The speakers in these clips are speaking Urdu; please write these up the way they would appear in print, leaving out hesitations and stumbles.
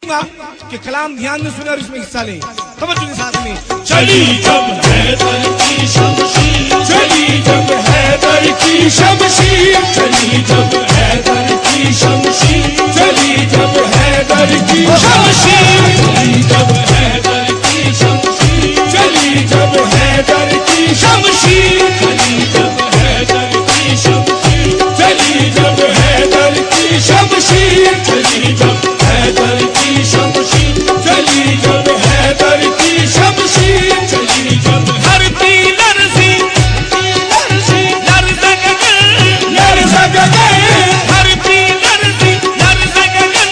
کہ کلام دھیان میں سنے اور اس میں حصہ لیں. توجہ کے ساتھ میں چلی جب حیدر کی شمشیر، چلی جب حیدر کی شمشیر، چلی جب حیدر کی شمشیر، چلی جب حیدر کی شمشیر، چلی جب حیدر کی شمشیر، چلی جب حیدر کی شمشیر، چلی جب حیدر کی شمشیر، چلی جب حیدر کی شمشیر، چلی جب حیدر کی شمشیر، چلی جب حیدر کی شمشیر، چلی جب دھرتی لرزی لرزی لرزہ گگن لرزہ گگن، دھرتی لرزی لرزہ گگن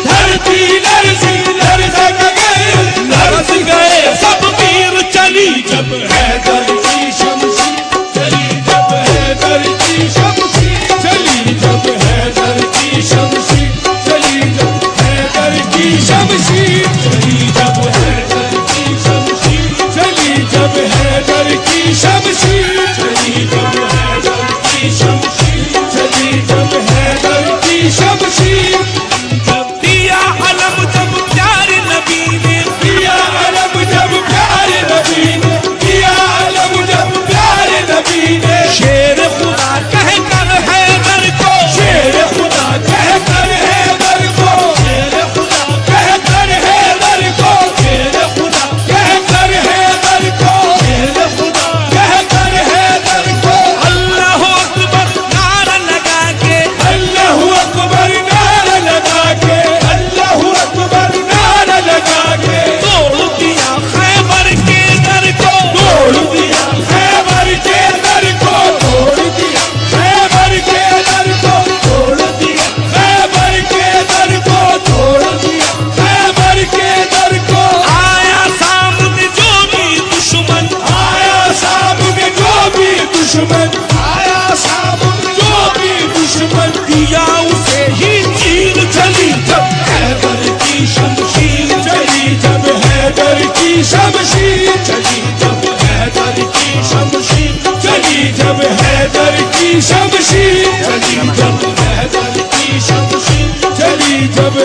دھرتی لرزی لرزہ گگن، لرز گئے سب پیر، چلی جب حیدر کی شمشیر، چلی جب حیدر کی شمشیر، چلی جب حیدر کی شمشیر، چلی جب حیدر کی شمشیر، چلی جب حیدر کی شمشیر، چلی جب حیدر کی شمشیر، چلی جب حیدر کی شمشیر، چلی جب حیدر کی شمشیر، دیا علم جب پیارے نبی نے، دیا علم جب پیارے نبی نے، دیا علم جب پیارے نبی نے، شیر خدا کہہ کر حیدر کو، شیر خدا کہہ کر حیدر کو، شیر خدا کہہ کر حیدر کو، شیر خدا کہہ کر حیدر کو، شیر خدا کہہ کر حیدر کو، اللہ اکبر نعرہ لگا کے، اللہ اکبر نعرہ لگا کے، اللہ اکبر نعرہ لگا کے، توڑ دیا خیبر کے در کو، توڑ دیا خیبر کے در کو، توڑ دیا خیبر کے در کو، توڑ دیا خیبر کے در کو، توڑ دیا خیبر کے در کو، آیا سامنے جو بھی دشمن، آیا سامنے جو بھی دشمن، آیا سامنے جو بھی دشمن، دیا اسے ہی چیر، چلی جب حیدر کی شمشیر، چلی جب حیدر کی شمشیر، چلی جب حیدر کی شمشیر، چلی جب حیدر کی شمشیر، چلی جب حیدر کی شمشیر، چلی جب